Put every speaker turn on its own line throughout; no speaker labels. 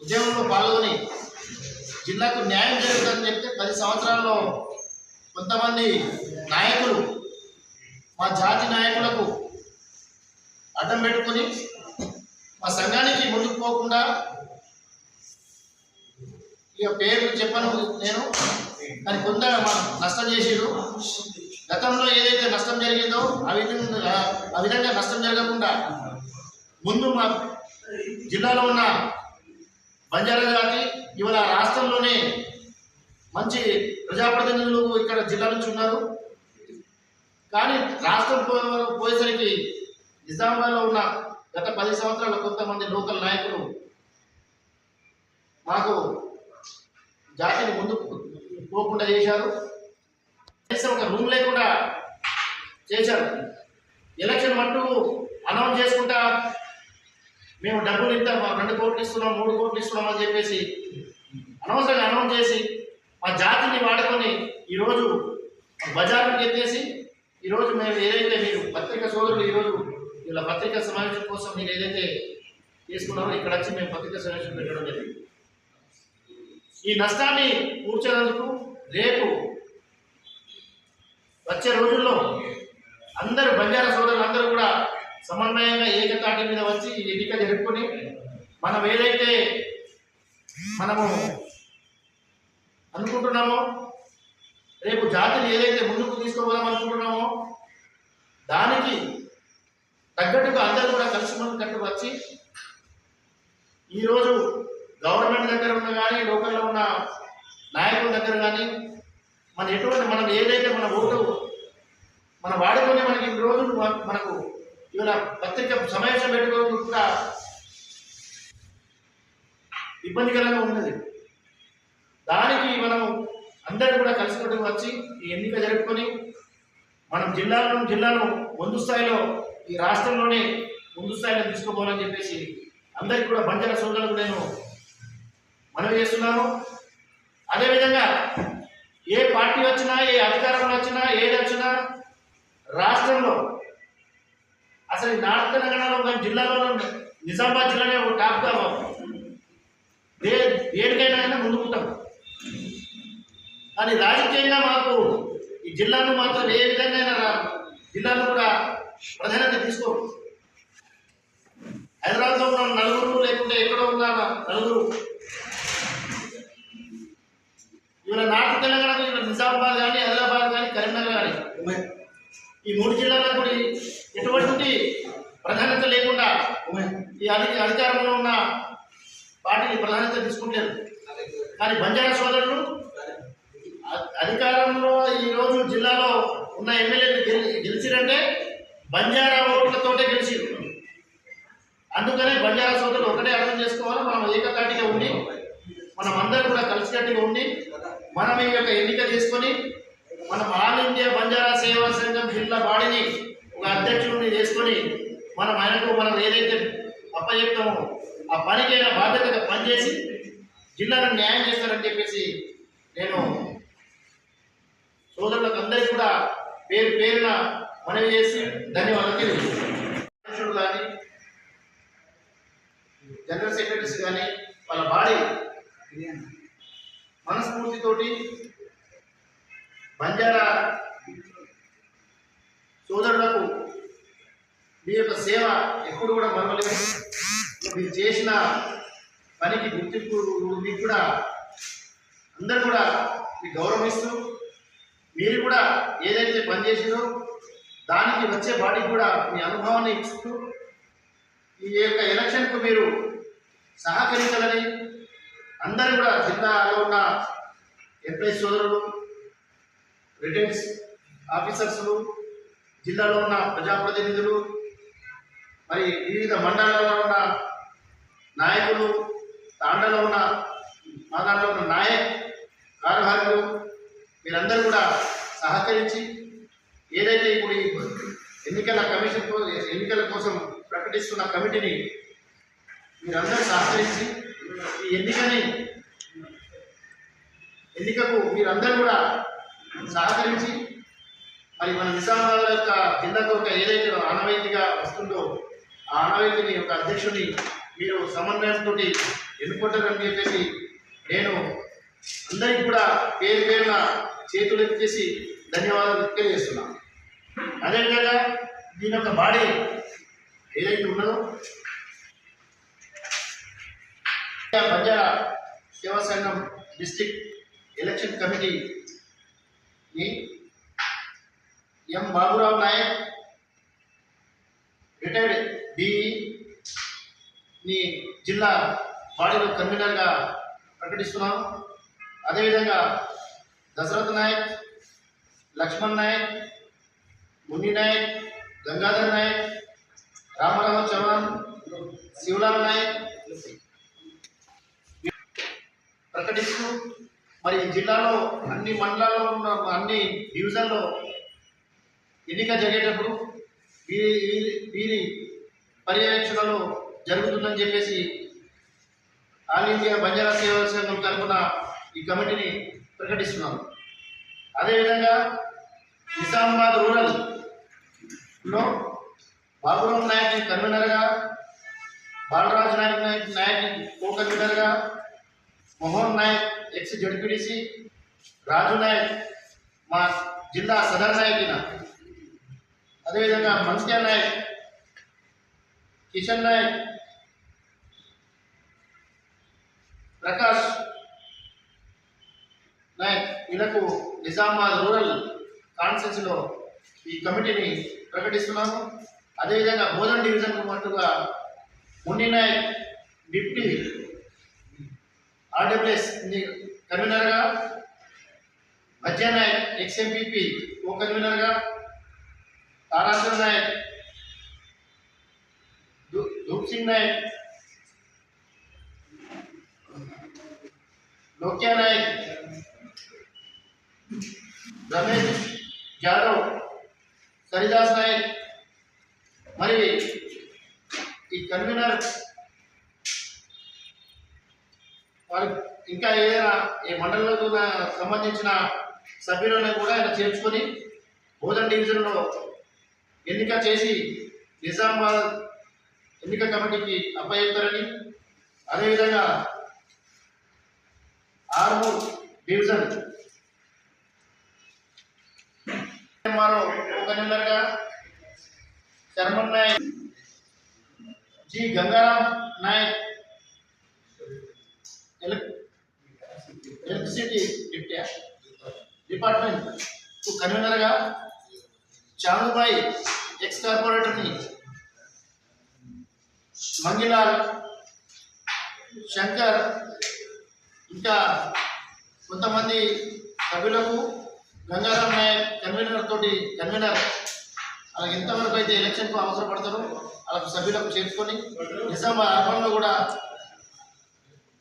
ఉద్యమంలో పాల్గొని జిల్లాకు న్యాయం జరుగుతుందని చెప్తే 10 సంవత్సరాల్లో కొంతమంది నాయకులు మా జాతి నాయకులకు అడ్డం పెట్టుకొని మా సంఘానికి ముందుకు పోకుండా ఇక పేర్లు చెప్పను నేను, కానీ కొంత నష్టం చేసిరు. గతంలో ఏదైతే నష్టం జరిగిందో ఆ విధంగా నష్టం జరగకుండా ముందు మా జిల్లాలో ఉన్న బంజారా జాతి ఇవాళ రాష్ట్రంలోనే మంచి ప్రజాప్రతినిధులు ఇక్కడ జిల్లా నుంచి ఉన్నారు. కానీ రాష్ట్రం పోయేసరికి నిజామాబాద్లో ఉన్న గత 10 సంవత్సరాల కొంతమంది లోకల్ నాయకులు మాకు జాతిని ముందుకు పోకుండా చేశారు. కనీసం ఒక రూమ్ లేకుండా చేశారు. ఎలక్షన్ మట్టు అనౌన్స్ చేసుకుంటా మేము డబ్బులు ఇంత 2 కోట్లు ఇస్తున్నాం 3 కోట్లు ఇస్తున్నాం అని చెప్పేసి అనవసరంగా అనౌన్స్ చేసి మా జాతిని వాడుకొని ఈరోజు బజార్కి ఎత్తేసి ఈరోజు మేము ఏదైతే మీరు పత్రికా సోదరులు ఈరోజు ఇలా పత్రికా సమావేశం కోసం మీరు ఏదైతే తీసుకున్నారో ఇక్కడ వచ్చి మేము పత్రికా సమావేశం పెట్టడం జరిగింది. ఈ నష్టాన్ని కూర్చేందుకు రేపు వచ్చే రోజుల్లో అందరూ బంజారా సోదరులు అందరూ కూడా సమన్వయంగా ఏకతాటి మీద వచ్చి ఈ ఎన్నిక జరుపుకొని మనం ఏదైతే మనము అనుకుంటున్నామో రేపు జాతిని ఏదైతే ముందుకు తీసుకోవాలని అనుకుంటున్నామో దానికి తగ్గట్టుగా అందరూ కూడా కలిసిమెలిసి వచ్చి ఈరోజు గవర్నమెంట్ దగ్గర ఉన్న కానీ లోకల్లో ఉన్న నాయకుల దగ్గర కానీ మనం ఏదైతే మన ఓటు మన వాడుకొని మనకి ఈ రోజు మనకు ఇవాళ పత్రిక సమావేశం పెట్టుకోవడం కూడా ఇబ్బందికరంగా ఉన్నది. దానికి మనం అందరూ కూడా కలిసికట్టుకు వచ్చి ఈ ఎన్నిక జరుపుకొని మనం జిల్లాను ముందు స్థాయిలో ఈ రాష్ట్రంలోనే ముందు స్థాయిలో తీసుకోవాలని చెప్పేసి అందరికీ కూడా బంజారా సోదరులకు నేను మనవి చేస్తున్నాను. అదేవిధంగా ఏ పార్టీ వచ్చినా ఏ అధికారంలో వచ్చినా ఏది వచ్చినా రాష్ట్రంలో అసలు నార్త్ తెలంగాణలో మేము జిల్లాలో నిజామాబాద్ జిల్లానే ఒక టాప్గా దేనికైనా ముందుకుంటాం. కానీ రాజకీయంగా మాకు ఈ జిల్లాను మాత్రం ఏ విధంగా జిల్లాను కూడా ప్రాధాన్యత తీసుకోరు. హైదరాబాద్లో ఉన్న నలుగురు లేకుంటే ఎక్కడో ఉన్న నలుగురు ఇవాళ నార్త్ తెలంగాణకు ఇవాళ నిజామాబాద్ కానీ ఆదిలాబాద్ కానీ కరీంనగర్ కానీ ఈ 3 జిల్లాలకు కూడా ఎటువంటి ప్రాధాన్యత లేకుండా ఈ అధికారంలో ఉన్న పార్టీని ప్రాధాన్యత తీసుకుంటారు. కానీ బంజారా సోదరులు అధికారంలో ఈరోజు జిల్లాలో ఉన్న ఎమ్మెల్యేలు గెలిచిరంటే బంజారా ఓట్లతోటే గెలిచిరు. అందుకనే బంజారా సోదరులు ఒకటే అర్థం చేసుకోవాలి, మనం ఏకతాటిగా ఉండి మనం అందరూ కూడా కలిసికట్టుగా ఉండి మనం ఈ యొక్క ఎన్నిక చేసుకొని మనం ఆల్ ఇండియా బంజారా సేవా సంఘం జిల్లా బాడీని ఒక అధ్యక్షుడిని చేసుకొని మనం ఏదైతే అప్పచెప్తామో ఆ పనికైనా బాధ్యతగా పనిచేసి జిల్లాను న్యాయం చేస్తారని చెప్పేసి నేను సోదరులకు అందరికీ కూడా పేరున మనవి చేసి ధన్యవాదాలు తెలియజేస్తున్నాను. అధ్యక్షుడు కానీ జనరల్ సెక్రటరీస్ కానీ వాళ్ళ బాడీ మనస్ఫూర్తితోటి బంజారా సోదరులకు మీ యొక్క సేవ ఎప్పుడు కూడా మరవలేదు. మీరు చేసిన పనికి గుర్తింపు మీకు కూడా అందరూ కూడా మీకు గౌరవిస్తూ మీరు కూడా ఏదైతే పనిచేసిందో దానికి వచ్చే బాడీకి కూడా మీ అనుభవాన్ని ఇస్తూ ఈ యొక్క ఎలక్షన్కు మీరు సహకరించాలని అందరూ కూడా జిల్లాలో ఉన్న ఎంప్లాయీస్ సోదరులు రిటర్న్స్ ఆఫీసర్స్లు జిల్లాలో ఉన్న ప్రజాప్రతినిధులు మరి వివిధ మండలాల్లో ఉన్న నాయకులు తాండాలో ఉన్న మా దాంట్లో ఉన్న కార్యవర్గులు మీరందరూ కూడా సహకరించి ఏదైతే ఇప్పుడు ఎన్నికల కోసం ప్రకటిస్తున్న కమిటీని మీరందరూ సహకరించి ఈ ఎన్నికకు మీరందరూ కూడా సహకరించి మరి మన నిజామాబాద్ యొక్క జిల్లాకు ఒక ఏదైతే ఆనవాయితీగా వస్తుందో ఆ ఆనవాయితీని ఒక అధ్యక్షుడిని మీరు సమన్వయంతో ఎన్నుకుంటారని చెప్పేసి నేను అందరికీ కూడా పేరు పేరున చేతులు ఎత్తేసి ధన్యవాదాలు తెలియజేస్తున్నాను. అదేవిధంగా దీని యొక్క బాడీ ఏదైతే ఉన్నదో బంజారా సేవా సంఘం డిస్ట్రిక్ట్ ఎలక్షన్ కమిటీని ఎం బాబురావు నాయక్ రిటైర్డ్ డిఈని జిల్లా బాడీలో కన్వీనర్గా ప్రకటిస్తున్నాం. అదేవిధంగా దశరథ్ నాయక్, లక్ష్మణ్ నాయక్, ముని నాయక్, గంగాధర్ నాయక్, రామారావు చౌహాన్, శివలాల్ నాయక్ ప్రకటిస్తూ మరి జిల్లాలో అన్ని మండలాల్లో ఉన్న అన్ని డివిజన్లో ఎన్నిక జరిగేటప్పుడు వీరి పర్యవేక్షణలో జరుగుతుందని చెప్పేసి ఆల్ ఇండియా బంజారా సేవా సంఘం తరఫున ఈ కమిటీని ప్రకటిస్తున్నాము. అదేవిధంగా నిజామాబాద్ రూరల్లో బాబురావు నాయక్ని కన్వీనర్గా, బాలరాజు నాయక్ని కో కన్వీనర్గా, మోహన్ నాయక్ ఎక్స్ జడ్పీటీసీ, రాజు నాయక్ మా జిల్లా సదర్ నాయకున, అదేవిధంగా మన్స్యా నాయక్, కిషన్ నాయక్, ప్రకాష్ నాయక్ వీళ్ళకు నిజామాబాద్ రూరల్ కాన్స్టిట్యూన్సీలో ఈ కమిటీని ప్రకటిస్తున్నాము. అదేవిధంగా బోధన్ డివిజన్ మట్టుగా మున్ని నాయక్ డిప్టీ ఆర్డబ్ల్యూఎస్ కన్వీనర్గా, మధ్య నాయక్ ఎక్స్ఎంపీపీ కో కన్వీనర్గా, తారాచంద్ర నాయక్, ధూప్ సింగ్ నాయక్, లోక్యా నాయక్, రమేష్ జాదవ్, సరిదాస్ నాయక్ మరి ఈ కన్వీనర్ వారు ఇంకా ఏదైనా ఈ మండలాలకు సంబంధించిన సభ్యులను కూడా ఆయన చేర్చుకొని బోధన్ డివిజన్లో ఎన్నిక చేసి నిజామాబాద్ ఎన్నిక కమిటీకి అప్పచెప్తారని, అదేవిధంగా ఆర్మూర్ డివిజన్ ఎంఆర్ఓ కన్వీనర్గా Sharman Nayak, G Gangaram Nayak electricity department కన్వీనర్గా, చాందుబాయి ఎక్స్ కార్పొరేటర్ని, మంగిలాల్, శంకర్ ఇంకా కొంతమంది సభ్యులకు గంగారాం నాయక్ కన్వీనర్ అలా ఎంతవరకు అయితే ఎలక్షన్కు అవసరపడతారో అలా సభ్యులకు చేర్చుకొని నిజామాబాద్ అర్బన్లో కూడా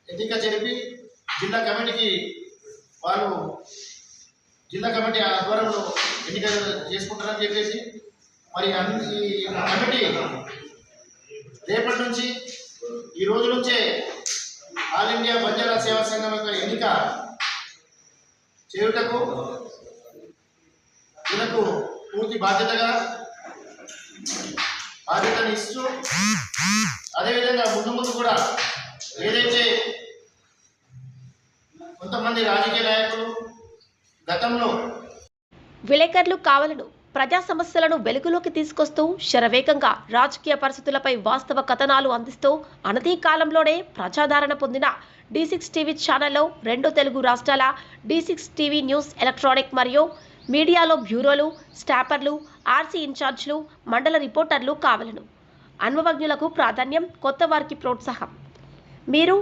ఎన్నిక జరిపి జిల్లా కమిటీకి వాళ్ళు జిల్లా కమిటీ ఆధ్వర్యంలో ఎన్నిక చేసుకుంటారని చెప్పేసి మరి ఈ కమిటీ రేపటి నుంచి ఈ రోజు నుంచే ఆల్ ఇండియా బంజారా సేవా సంఘం యొక్క ఎన్నిక చేయుటకు ఈయనకు పూర్తి బాధ్యతను ఇస్తూ అదేవిధంగా ముందు కూడా ఏదైతే కొంతమంది రాజకీయ నాయకులు గతంలో
విలేకరులు కావాలను ప్రజా సమస్యలను వెలుగులోకి తీసుకొస్తూ శరవేగంగా రాజకీయ పరిస్థితులపై వాస్తవ కథనాలు అందిస్తూ అనతి కాలంలోనే ప్రజాదరణ పొందిన D6 టీవీ ఛానల్లో 2 తెలుగు రాష్ట్రాల D6 టీవీ న్యూస్ ఎలక్ట్రానిక్ మరియు మీడియాలో బ్యూరోలు, స్టాపర్లు, ఆర్సీ ఇన్ఛార్జ్లు, మండల రిపోర్టర్లు కావాలను. అనుభవజ్ఞులకు ప్రాధాన్యం, కొత్త వారికి ప్రోత్సాహం. మీరు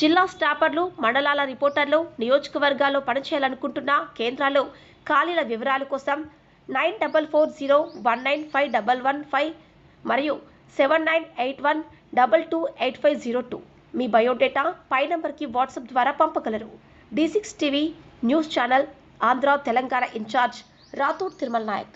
జిల్లా స్టాపర్లు, మండలాల రిపోర్టర్లు, నియోజకవర్గాల్లో పనిచేయాలనుకుంటున్న కేంద్రాల్లో ఖాళీల వివరాల కోసం 9440195115 మరియు 7981228502 మీ బయోడేటా పై నంబర్కి వాట్సాప్ ద్వారా పంపగలరు. D6 TV news channel Andhra Telangana incharge Rathod Tirumala Naik.